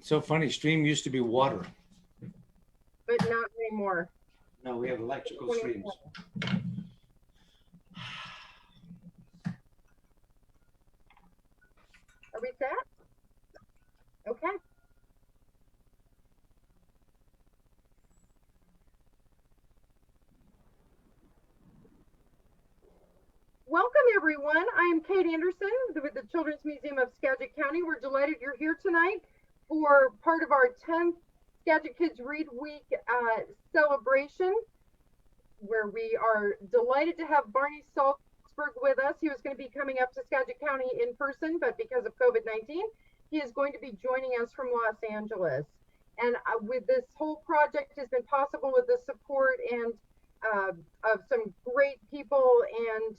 so funny. Stream used to be water. But not anymore. No, we have electrical streams. Are we set? Okay. Welcome, everyone. I am Kate Anderson with the Children's Museum of Skagit County. We're delighted you're here tonight for part of our 10th Skagit Kids Read Week celebration, where we are delighted to have Barney Saltzberg with us. He was going to be coming up to Skagit County in person, but because of COVID-19, he is going to be joining us from Los Angeles. And with this whole project has been possible with the support and of some great people and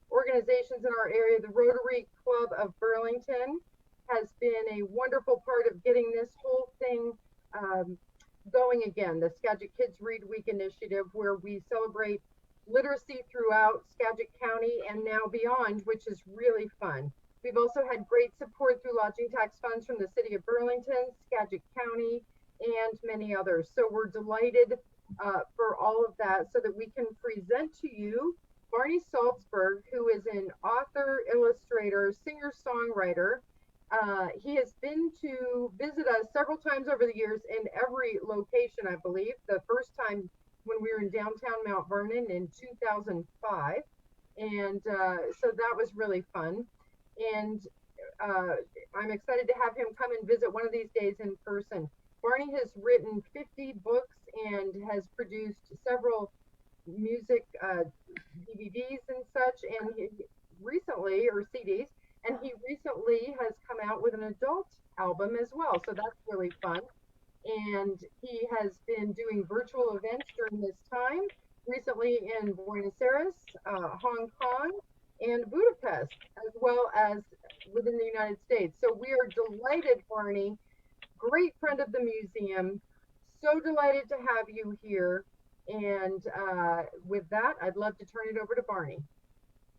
organizations in our area. The Rotary Club of Burlington has been a wonderful part of getting this whole thing going again. The Skagit Kids Read Week initiative, where we celebrate literacy throughout Skagit County and now beyond, which is really fun. We've also had great support through lodging tax funds from the city of Burlington, Skagit County, and many others. So we're delighted for all of that, so that we can present to you Barney Saltzberg, who is an author, illustrator, singer-songwriter. He has been to visit us several times over the years in every location, I believe. The first time when we were in downtown Mount Vernon in 2005. And so that was really fun. And I'm excited to have him come and visit one of these days in person. Barney has written 50 books and has produced several music DVDs and such, and he recently, or CDs, and he recently has come out with an adult album as well, so that's really fun. And he has been doing virtual events during this time, recently in Buenos Aires, Hong Kong, and Budapest, as well as within the United States. So we are delighted, Barney, great friend of the museum, so delighted to have you here. And with that, I'd love to turn it over to Barney.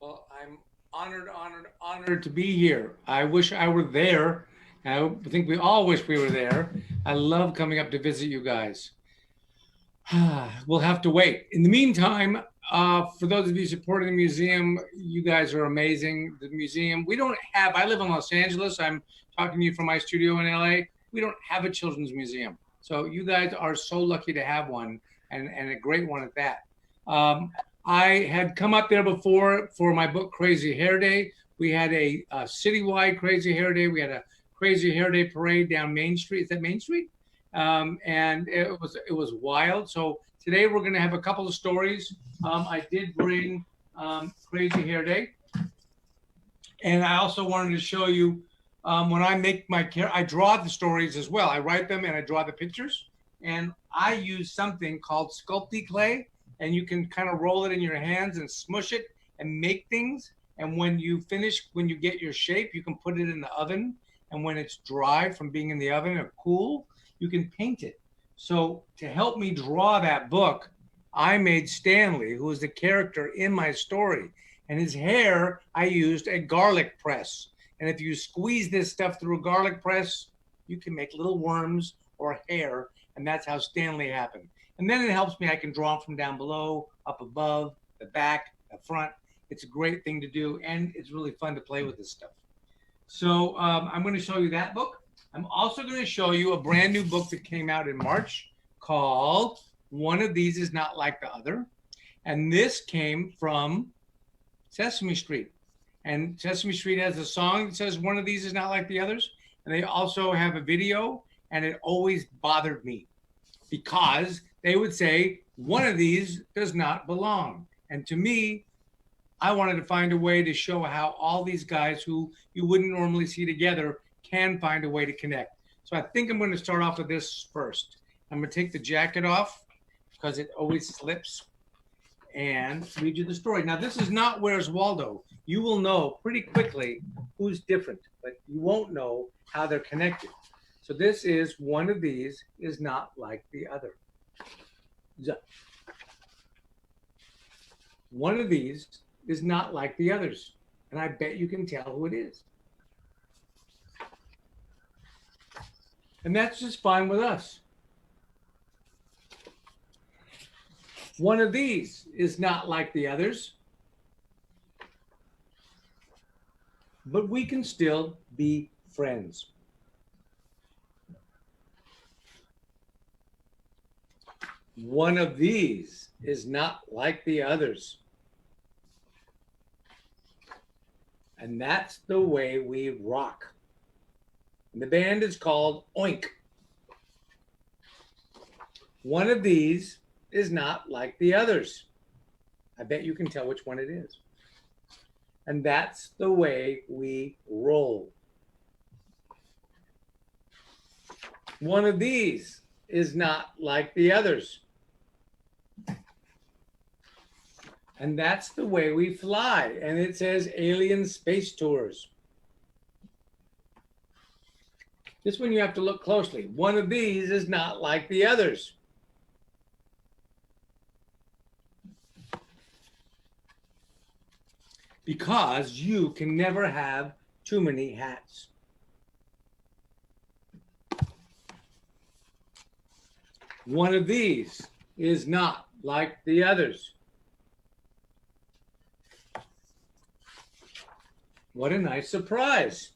Well, I'm honored to be here. I wish I were there. I think we all wish we were there. I love coming up to visit you guys. We'll have to wait. In the meantime, for those of you supporting the museum, you guys are amazing. The museum, I live in Los Angeles. I'm talking to you from my studio in LA. We don't have a children's museum. So you guys are so lucky to have one, and a great one at that. I had come up there before for my book, Crazy Hair Day. We had a citywide Crazy Hair Day. We had a Crazy Hair Day parade down Main Street. Is that Main Street? And it was wild. So today we're going to have a couple of stories. I did bring Crazy Hair Day, and I also wanted to show you when I make I draw the stories as well. I write them and I draw the pictures, and I use something called Sculpty clay, and you can kind of roll it in your hands and smush it and make things. And when you get your shape, you can put it in the oven. And when it's dry from being in the oven or cool, you can paint it. So to help me draw that book, I made Stanley, who is the character in my story. And his hair, I used a garlic press. And if you squeeze this stuff through a garlic press, you can make little worms or hair. And that's how Stanley happened. And then it helps me. I can draw from down below, up above, the back, the front. It's a great thing to do. And it's really fun to play with this stuff. So I'm going to show you that book. I'm also going to show you a brand new book that came out in March called One of These Is Not Like the Other. And this came from Sesame Street. And Sesame Street has a song that says one of these is not like the others. And they also have a video, and it always bothered me because they would say one of these does not belong. And to me, I wanted to find a way to show how all these guys who you wouldn't normally see together can find a way to connect. So I think I'm going to start off with this first. I'm going to take the jacket off because it always slips and read you the story. Now, this is not Where's Waldo. You will know pretty quickly who's different, but you won't know how they're connected. So this is one of these is not like the other. One of these is not like the others. And I bet you can tell who it is. And that's just fine with us. One of these is not like the others, but we can still be friends. One of these is not like the others. And that's the way we rock. And the band is called Oink. One of these is not like the others. I bet you can tell which one it is. And that's the way we roll. One of these is not like the others. And that's the way we fly. And it says Alien Space Tours. This one you have to look closely. One of these is not like the others. Because you can never have too many hats. One of these is not like the others. What a nice surprise.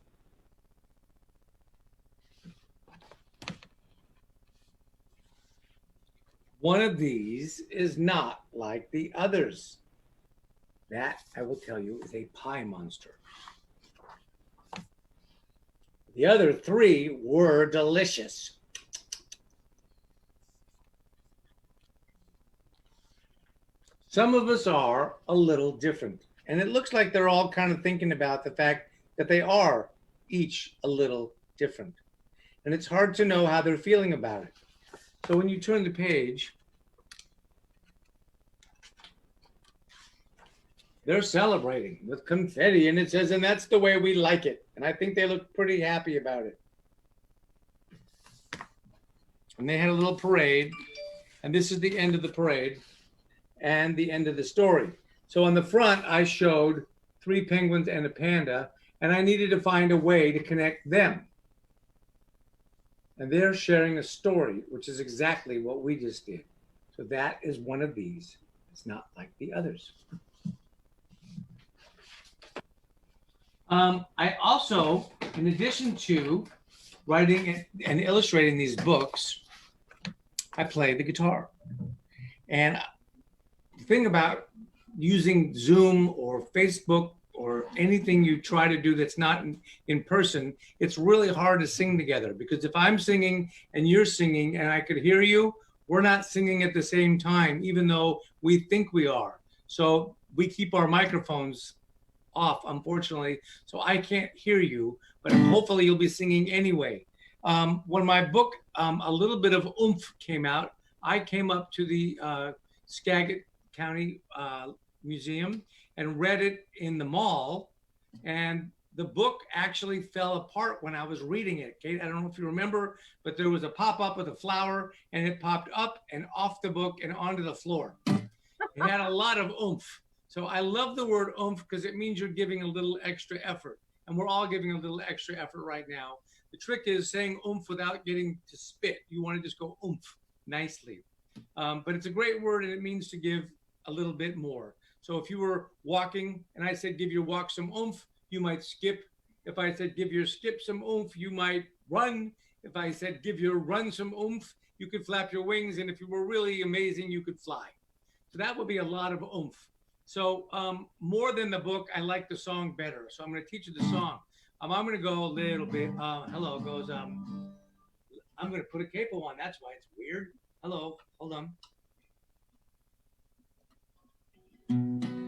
One of these is not like the others. That, I will tell you, is a pie monster. The other three were delicious. Some of us are a little different. And it looks like they're all kind of thinking about the fact that they are each a little different. And it's hard to know how they're feeling about it. So when you turn the page, they're celebrating with confetti, and it says, and that's the way we like it. And I think they look pretty happy about it. And they had a little parade, and this is the end of the parade and the end of the story. So on the front, I showed 3 penguins and a panda, and I needed to find a way to connect them. And they're sharing a story, which is exactly what we just did. So that is one of these. It's not like the others. I also, in addition to writing and illustrating these books, I play the guitar. And the thing about using Zoom or Facebook or anything you try to do that's not in person, it's really hard to sing together, because if I'm singing and you're singing and I could hear you, we're not singing at the same time, even though we think we are. So we keep our microphones off, unfortunately, so I can't hear you, but hopefully you'll be singing anyway. When my book, A Little Bit of Oomph, came out, I came up to the Skagit County Museum and read it in the mall, and the book actually fell apart when I was reading it. Kate, I don't know if you remember, but there was a pop-up with a flower, and it popped up and off the book and onto the floor. It had a lot of oomph. So I love the word oomph because it means you're giving a little extra effort, and we're all giving a little extra effort right now. The trick is saying oomph without getting to spit. You want to just go oomph nicely. But it's a great word, and it means to give a little bit more. So if you were walking and I said, give your walk some oomph, you might skip. If I said, give your skip some oomph, you might run. If I said, give your run some oomph, you could flap your wings. And if you were really amazing, you could fly. So that would be a lot of oomph. So more than the book, I like the song better. So I'm going to teach you the song. I'm going to go a little bit. Hello goes, I'm going to put a capo on. That's why it's weird. Hello, hold on.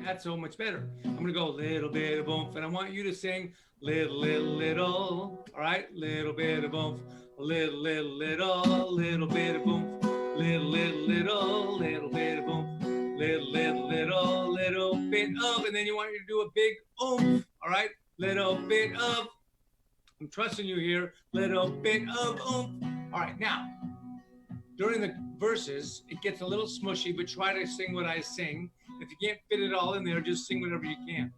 That's so much better. I'm going to go a little bit of oomph, and I want you to sing little, little, little. All right, little bit of oomph, little, little, little, little bit of oomph, little, little, little, little bit of oomph, little, little, little bit of, and then you want you to do a big oomph. All right, little bit of. I'm trusting you here. Little bit of oomph. All right, now during the verses, it gets a little smushy, but try to sing what I sing. If you can't fit it all in there, just sing whatever you can.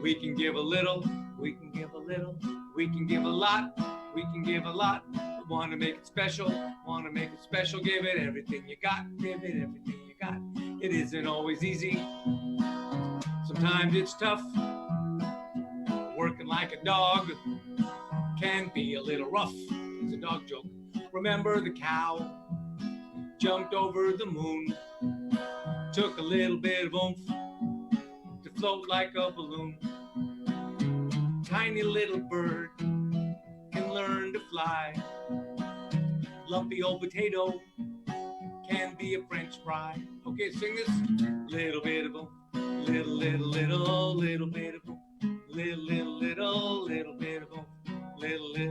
We can give a little, we can give a little, we can give a lot. We can give a lot, but want to make it special. Want to make it special, give it everything you got. Give it everything you got. It isn't always easy. Sometimes it's tough. Working like a dog can be a little rough. It's a dog joke. Remember the cow jumped over the moon. Took a little bit of oomph to float like a balloon. Tiny little bird can learn to fly. Lumpy old potato can be a French fry. Okay, sing this. Little bit of oomph, little bit of oomph, little bit of oomph, little bit of oomph, little bit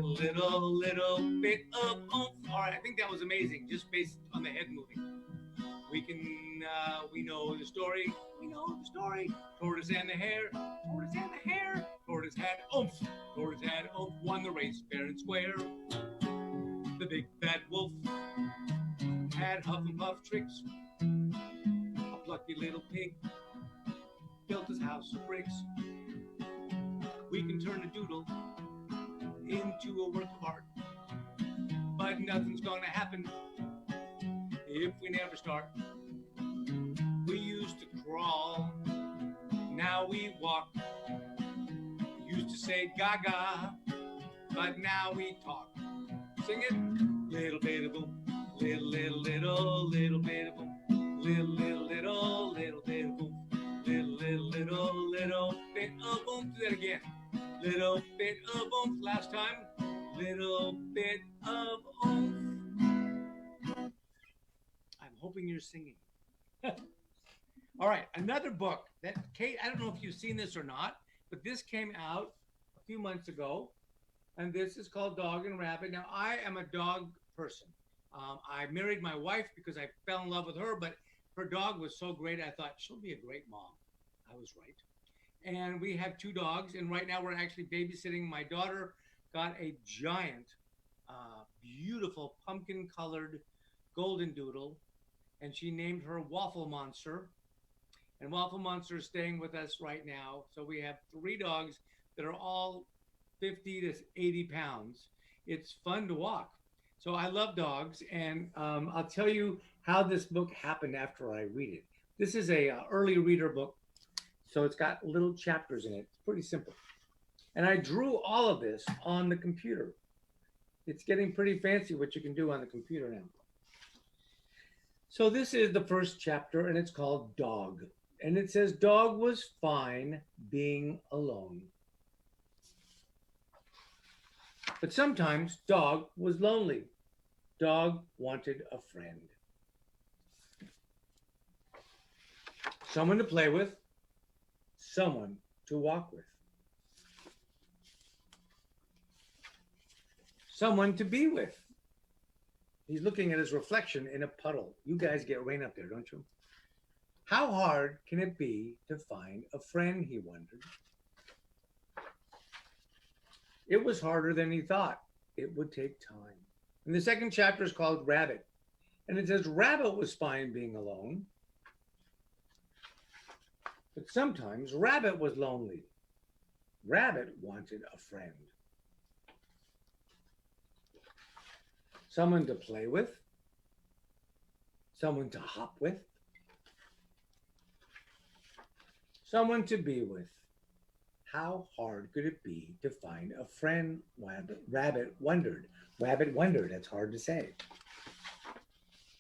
of oomph. All right, I think that was amazing, just based on the head moving. We know the story. We know the story. Tortoise and the hare. Tortoise and the hare. Tortoise had oomph. Tortoise had oomph. Won the race fair and square. The big bad wolf had huff and puff tricks. A plucky little pig built his house of bricks. We can turn a doodle into a work of art, but nothing's gonna happen if we never start. We used to crawl, now we walk. We used to say gaga, but now we talk. Sing it. Little bit of boom, little bit of boom, little bit of boom, little bit of boom, little bit of boom. Do that again. Little bit of oomph. Last time. Little bit of oomph. I'm hoping you're singing. All right, another book that Kate, I don't know if you've seen this or not, but this came out a few months ago, and this is called Dog and Rabbit. Now, I am a dog person. I married my wife because I fell in love with her, but her dog was so great, I thought she'll be a great mom. I was right. And we have two dogs, and right now we're actually babysitting. My daughter got a giant, beautiful pumpkin-colored golden doodle, and she named her Waffle Monster. And Waffle Monster is staying with us right now. So we have three dogs that are all 50 to 80 pounds. It's fun to walk. So I love dogs, and I'll tell you how this book happened after I read it. This is a early reader book, so it's got little chapters in it. It's pretty simple. And I drew all of this on the computer. It's getting pretty fancy what you can do on the computer now. So this is the first chapter, and it's called Dog. And it says, Dog was fine being alone. But sometimes Dog was lonely. Dog wanted a friend. Someone to play with, someone to walk with. Someone to be with. He's looking at his reflection in a puddle. You guys get rain up there, don't you? How hard can it be to find a friend, he wondered. It was harder than he thought. It would take time. And the second chapter is called Rabbit. And it says, Rabbit was fine being alone. But sometimes Rabbit was lonely. Rabbit wanted a friend. Someone to play with. Someone to hop with. Someone to be with. How hard could it be to find a friend? Rabbit wondered. Rabbit wondered. That's hard to say.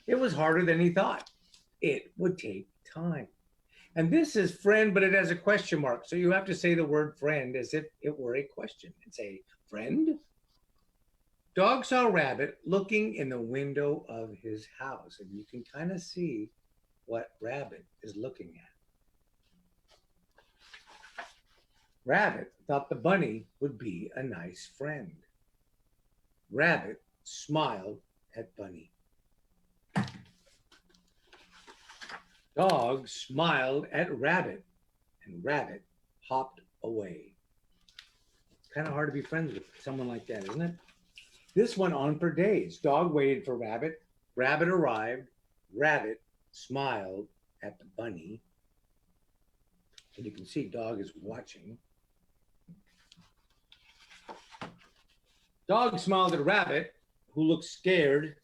It was harder than he thought. It would take time. And this is friend, but it has a question mark. So you have to say the word friend as if it were a question and say, friend? Dog saw Rabbit looking in the window of his house. And you can kind of see what Rabbit is looking at. Rabbit thought the bunny would be a nice friend. Rabbit smiled at Bunny. Dog smiled at Rabbit, and Rabbit hopped away. Kind of hard to be friends with someone like that, isn't it? This went on for days. Dog waited for Rabbit. Rabbit arrived. Rabbit smiled at the bunny. And you can see Dog is watching. Dog smiled at Rabbit, who looked scared,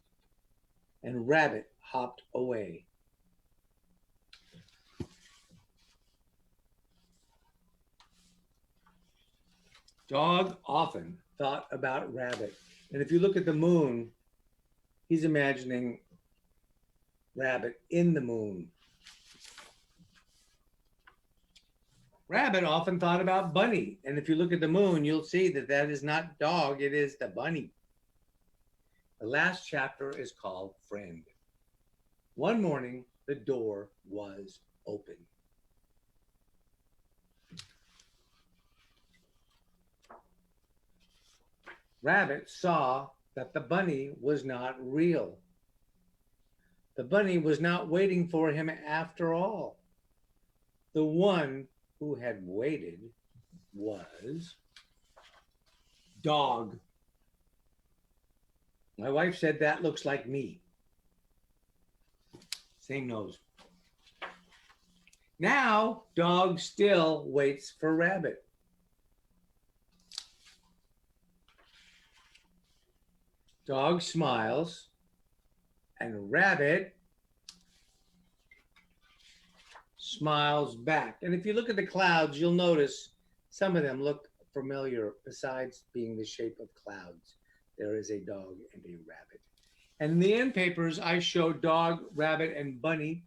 and Rabbit hopped away. Dog often thought about Rabbit. And if you look at the moon, he's imagining Rabbit in the moon. Rabbit often thought about Bunny. And if you look at the moon, you'll see that that is not dog, it is the bunny. The last chapter is called Friend. One morning, the door was open. Rabbit saw that the bunny was not real. The bunny was not waiting for him after all. The one who had waited was Dog. My wife said that looks like me. Same nose. Now, Dog still waits for Rabbit. Dog smiles, and Rabbit smiles back. And if you look at the clouds, you'll notice some of them look familiar besides being the shape of clouds. There is a dog and a rabbit. And in the end papers, I show Dog, Rabbit, and Bunny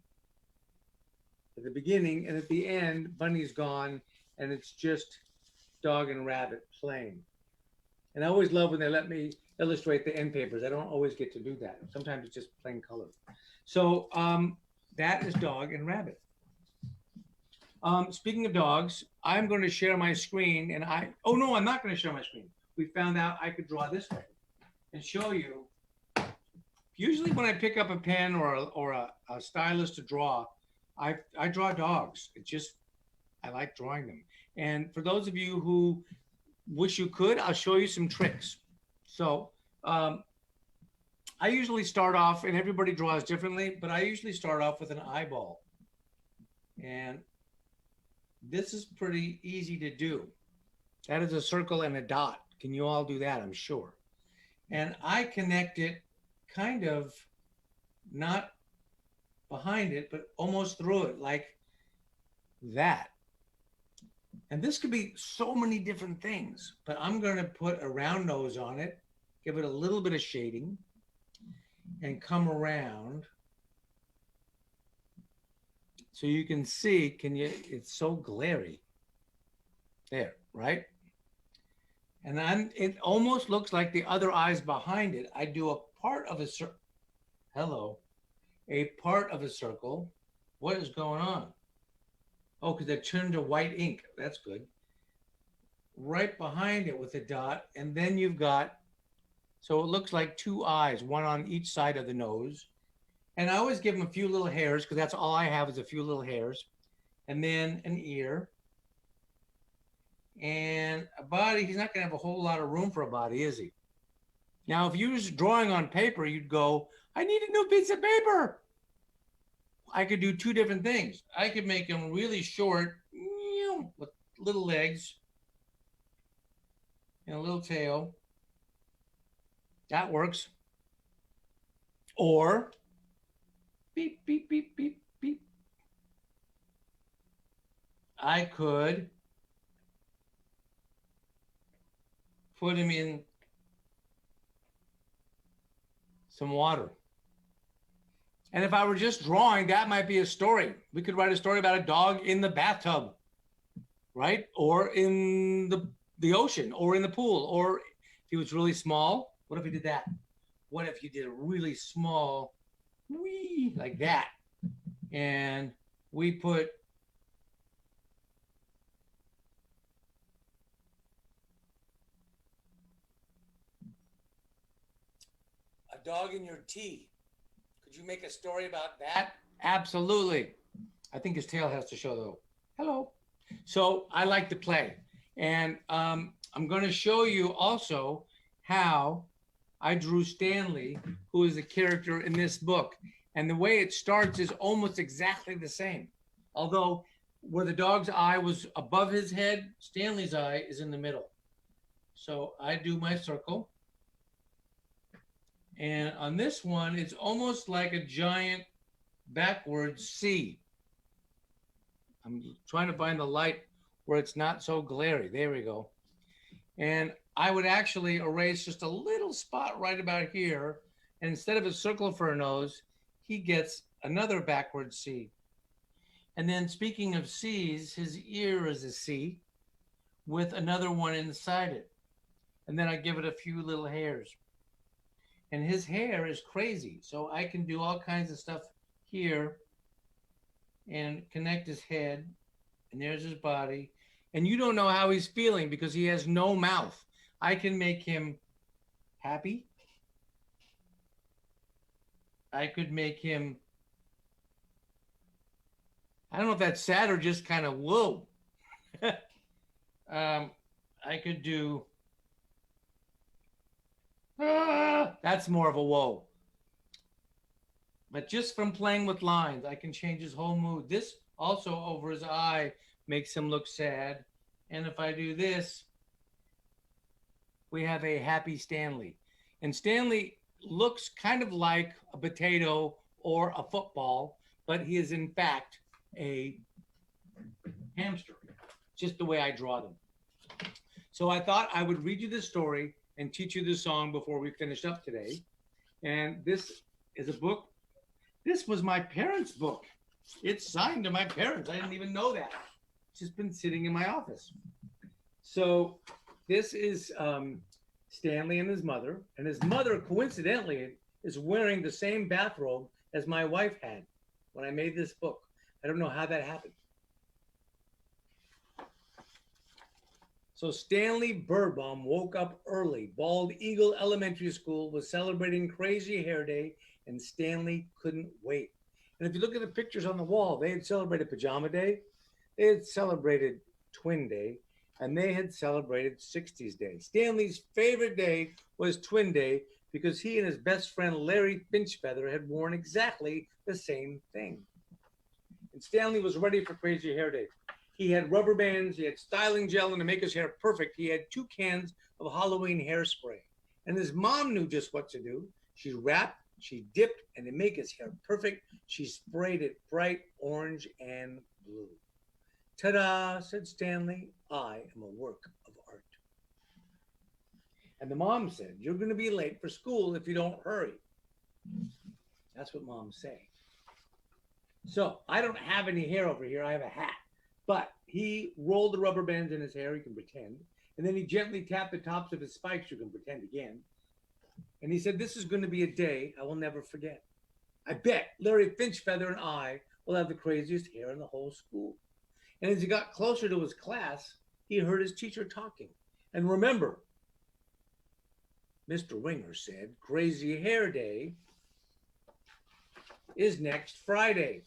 at the beginning, and at the end, Bunny's gone, and it's just Dog and Rabbit playing. And I always love when they let me illustrate the end papers. I don't always get to do that. Sometimes it's just plain color. So that is Dog and Rabbit. Speaking of dogs, I'm going to share my screen, and oh no, I'm not going to share my screen. We found out I could draw this way and show you. Usually when I pick up a pen or a stylus to draw, I draw dogs. I like drawing them. And for those of you who wish you could, I'll show you some tricks. So I usually start off, and everybody draws differently, but I usually start off with an eyeball. And this is pretty easy to do. That is a circle and a dot. Can you all do that? I'm sure. And I connect it kind of not behind it, but almost through it like that. And this could be so many different things, but I'm going to put a round nose on it, give it a little bit of shading, and come around. So you can see, it's so glary. There, right? And it almost looks like the other eye's behind it. I do a part of a circle. Hello. A part of a circle. What is going on? Oh, because it turned to white ink. That's good. Right behind it with a dot. And then you've got, so it looks like two eyes, one on each side of the nose. And I always give them a few little hairs because that's all I have is a few little hairs. And then an ear. And a body, he's not going to have a whole lot of room for a body, is he? Now, if you was drawing on paper, you'd go, I need a new piece of paper. I could do two different things. I could make him really short with little legs and a little tail. That works. Or beep, beep, beep, beep, beep. I could put him in some water. And if I were just drawing, that might be a story. We could write a story about a dog in the bathtub, right? Or in the ocean, or in the pool. Or if he was really small, what if he did that? What if you did a really small wee like that? And we put a dog in your tea. Could you make a story about that? Absolutely. I think his tail has to show though. Hello. So I like to play. And I'm going to show you also how I drew Stanley, who is a character in this book. And the way it starts is almost exactly the same. Although where the dog's eye was above his head, Stanley's eye is in the middle. So I do my circle. And on this one, it's almost like a giant backwards C. I'm trying to find the light where it's not so glary. There we go. And I would actually erase just a little spot right about here. And instead of a circle for a nose, he gets another backward C. And then speaking of C's, his ear is a C with another one inside it. And then I give it a few little hairs. And his hair is crazy. So I can do all kinds of stuff here and connect his head. And there's his body. And you don't know how he's feeling because he has no mouth. I can make him happy. I could make him, I don't know if that's sad or just kind of whoa. I could do, that's more of a whoa. But just from playing with lines, I can change his whole mood. This also over his eye makes him look sad. And if I do this, we have a happy Stanley. And Stanley looks kind of like a potato or a football, but he is in fact a hamster, just the way I draw them. So I thought I would read you this story and teach you this song before we finish up today. And this is a book. This was my parents' book. It's signed to my parents. I didn't even know that. It's just been sitting in my office. So this is Stanley and his mother. And his mother, coincidentally, is wearing the same bathrobe as my wife had when I made this book. I don't know how that happened. So Stanley Birdbaum woke up early. Bald Eagle Elementary School was celebrating Crazy Hair Day, and Stanley couldn't wait. And if you look at the pictures on the wall, they had celebrated Pajama Day, they had celebrated Twin Day, and they had celebrated 60s Day. Stanley's favorite day was Twin Day because he and his best friend Larry Finchfeather had worn exactly the same thing. And Stanley was ready for Crazy Hair Day. He had rubber bands, he had styling gel, and to make his hair perfect, he had 2 cans of Halloween hairspray. And his mom knew just what to do. She wrapped, she dipped, and to make his hair perfect, she sprayed it bright orange and blue. Ta-da, said Stanley, I am a work of art. And the mom said, you're going to be late for school if you don't hurry. That's what moms say. So I don't have any hair over here. I have a hat. But he rolled the rubber bands in his hair. You can pretend. And then he gently tapped the tops of his spikes. You can pretend again. And he said, this is going to be a day I will never forget. I bet Larry Finchfeather and I will have the craziest hair in the whole school. And as he got closer to his class, he heard his teacher talking. And remember, Mr. Winger said, Crazy Hair Day is next Friday.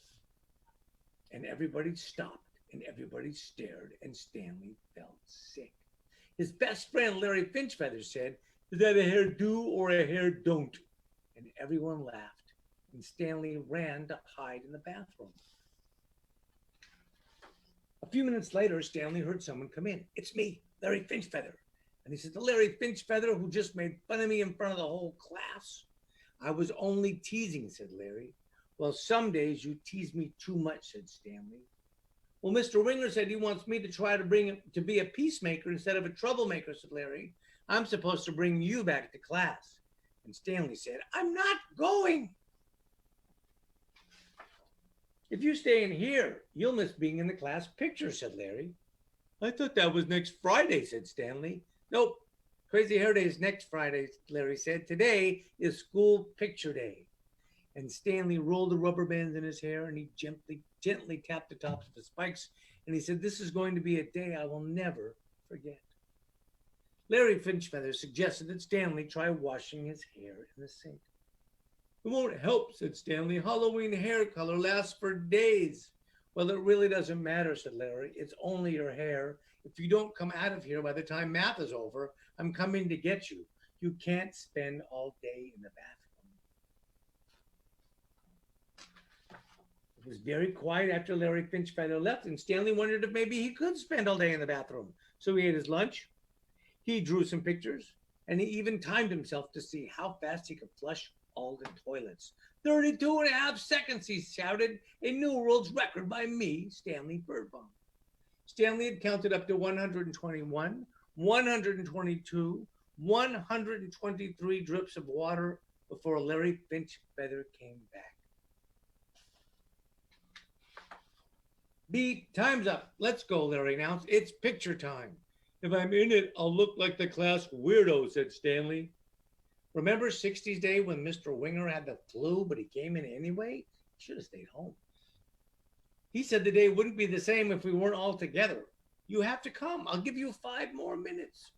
And everybody stopped and everybody stared and Stanley felt sick. His best friend, Larry Finchfeather, said, is that a hair do or a hair don't? And everyone laughed. And Stanley ran to hide in the bathroom. A few minutes later, Stanley heard someone come in. It's me, Larry Finchfeather. And he said, the Larry Finchfeather who just made fun of me in front of the whole class. I was only teasing, said Larry. Well, some days you tease me too much, said Stanley. Well, Mr. Winger said he wants me to try to bring him to be a peacemaker instead of a troublemaker, said Larry. I'm supposed to bring you back to class. And Stanley said, I'm not going. If you stay in here, you'll miss being in the class picture, said Larry. I thought that was next Friday, said Stanley. Nope, Crazy Hair Day is next Friday, Larry said. Today is school picture day. And Stanley rolled the rubber bands in his hair and he gently tapped the tops of the spikes. And he said, this is going to be a day I will never forget. Larry Finchfeather suggested that Stanley try washing his hair in the sink. It won't help, said Stanley. Halloween hair color lasts for days. Well, it really doesn't matter, said Larry. It's only your hair. If you don't come out of here by the time math is over, I'm coming to get you. You can't spend all day in the bathroom. It was very quiet after Larry Finchfeather left, and Stanley wondered if maybe he could spend all day in the bathroom. So he ate his lunch. He drew some pictures. And he even timed himself to see how fast he could flush all the toilets. 32 and a half seconds, he shouted, a new world's record by me, Stanley Birdbaum. Stanley had counted up to 121, 122, 123 drips of water before Larry Finch Feather came back. B, time's up. Let's go, Larry announced. It's picture time. If I'm in it, I'll look like the class weirdo, said Stanley. Remember 60s Day when Mr. Winger had the flu, but he came in anyway? He should have stayed home. He said the day wouldn't be the same if we weren't all together. You have to come. I'll give you 5 more minutes.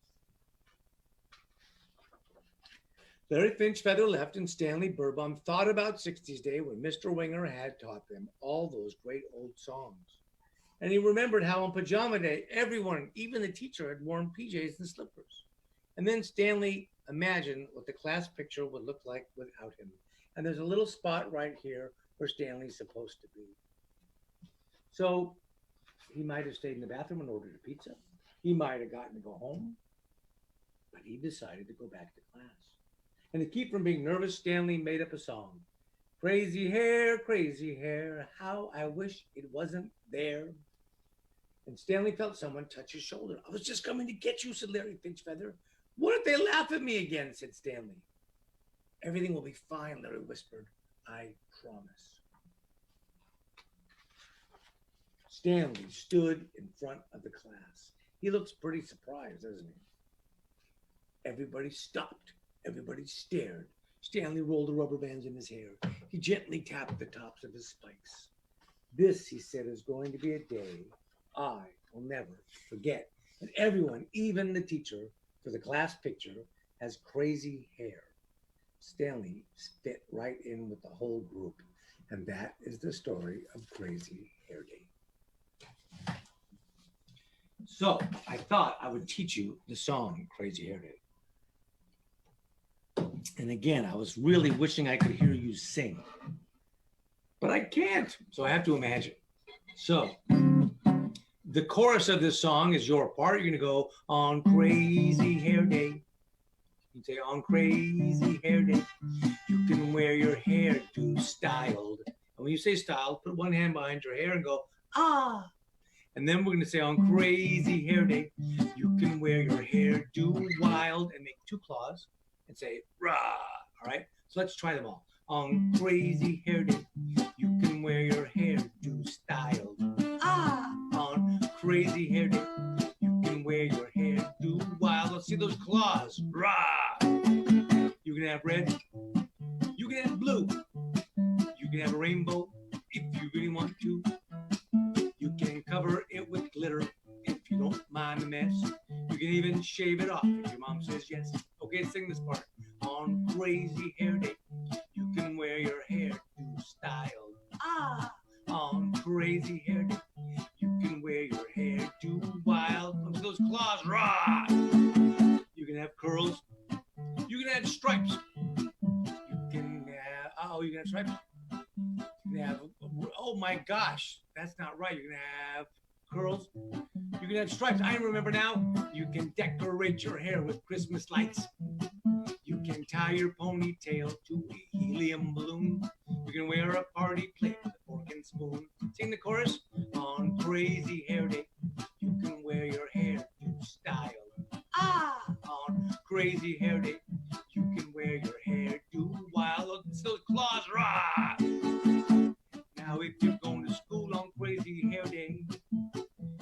Larry Finch Feather left and Stanley Birdbaum thought about 60s Day when Mr. Winger had taught them all those great old songs. And he remembered how on Pajama Day, everyone, even the teacher, had worn PJs and slippers. And then Stanley imagined what the class picture would look like without him. And there's a little spot right here where Stanley's supposed to be. So he might have stayed in the bathroom and ordered a pizza. He might have gotten to go home. But he decided to go back to class. And to keep from being nervous, Stanley made up a song. Crazy hair, how I wish it wasn't there. And Stanley felt someone touch his shoulder. I was just coming to get you, said Larry Finchfeather. What if they laugh at me again, said Stanley. Everything will be fine, Larry whispered. I promise. Stanley stood in front of the class. He looks pretty surprised, doesn't he? Everybody stopped. Everybody stared. Stanley rolled the rubber bands in his hair. He gently tapped the tops of his spikes. This, he said, is going to be a day I will never forget. And everyone, even the teacher for the class picture, has crazy hair. Stanley fit right in with the whole group. And that is the story of Crazy Hair Day. So I thought I would teach you the song Crazy Hair Day. And again, I was really wishing I could hear you sing, but I can't, so I have to imagine. So the chorus of this song is your part. You're gonna go on Crazy Hair Day. You say on Crazy Hair Day, you can wear your hairdo styled. And when you say styled, put one hand behind your hair and go, ah. And then we're gonna say on Crazy Hair Day, you can wear your hairdo wild and make 2 claws. And say, rah, all right? So let's try them all. On Crazy Hair Day, you can wear your hairdo styled. Ah! On Crazy Hair Day, you can wear your hairdo wild. Let's see those claws. Rah! You can have red. You can have blue. You can have a rainbow if you really want to. You can cover it with glitter if you don't mind the mess. You can even shave it off if your mom says yes. Okay, sing this part. On Crazy Hair Day, you can wear your hairdo styled. Ah! On Crazy Hair Day, you can wear your hairdo wild. Look at those claws, rah! You can have curls. You can have stripes. You can have stripes. You can have, oh my gosh, that's not right. You can have curls. You can have stripes. I remember now. You can decorate your hair with Christmas lights. You can tie your ponytail to a helium balloon. You can wear a party plate with a fork and spoon. Sing the chorus. On Crazy Hair Day, you can wear your hairdo styled. Ah! On Crazy Hair Day, you can wear your hairdo wild. Look, it's those claws, rah! Now if you're going to school on Crazy Hair Day,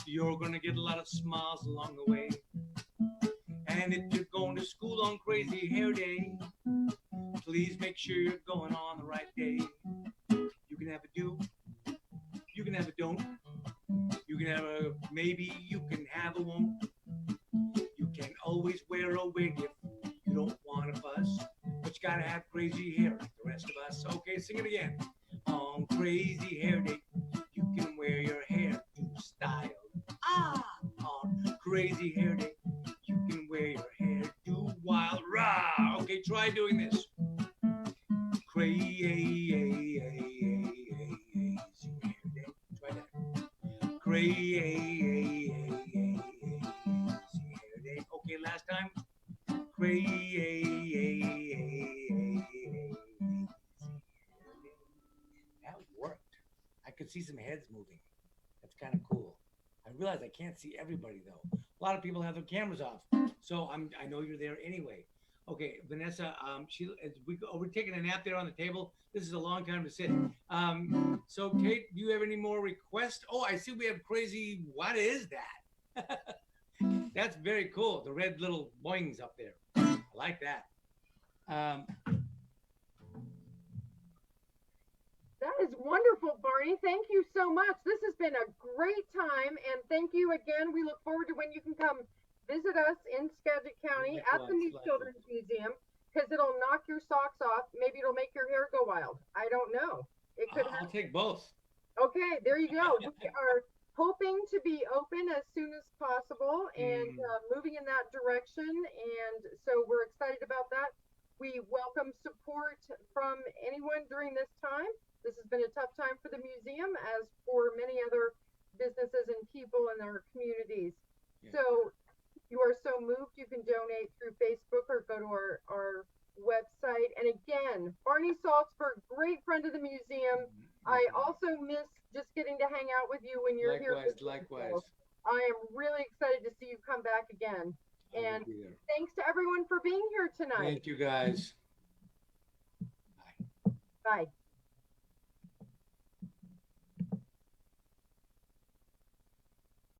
you're gonna get a lot of smiles along the way. And if you're going to school on Crazy Hair Day, please make sure you're going on the right day. You can have a do, you can have a don't, you can have a maybe, you can have a won't. You can always wear a wig if you don't want a fuss, but you gotta have crazy hair like the rest of us. Okay, sing it again. On Crazy Hair Day, you can wear your hair to style. Ah! On Crazy Hair Day, you can wear your hair do wild. Rah! Okay, try doing this. Crazy Hair Day. Try that. Crazy Hair Day. Okay, last time. Crazy see some heads moving. That's kind of cool. I realize I can't see everybody though. A lot of people have their cameras off, so I know you're there anyway. Okay, Vanessa, we're taking a nap there on the table. This is a long time to sit. So Kate, do you have any more requests? Oh, I see we have crazy. What is that? That's very cool. The red little boings up there. I like that. That is wonderful, Barney. Thank you so much. This has been a great time, and thank you again. We look forward to when you can come visit us in Skagit County at the new Children's Museum, because it'll knock your socks off. Maybe it'll make your hair go wild. I don't know. It could I'll take both. Okay, there you go. We are hoping to be open as soon as possible and moving in that direction. And so we're excited about that. We welcome support from anyone during this time. This has been a tough time for the museum, as for many other businesses and people in our communities. Yeah. So you are so moved, you can donate through Facebook or go to our website. And again, Barney Saltzberg, great friend of the museum. I also miss just getting to hang out with you when you're here. Likewise. I am really excited to see you come back again. And thanks to everyone for being here tonight. Thank you, guys. Bye.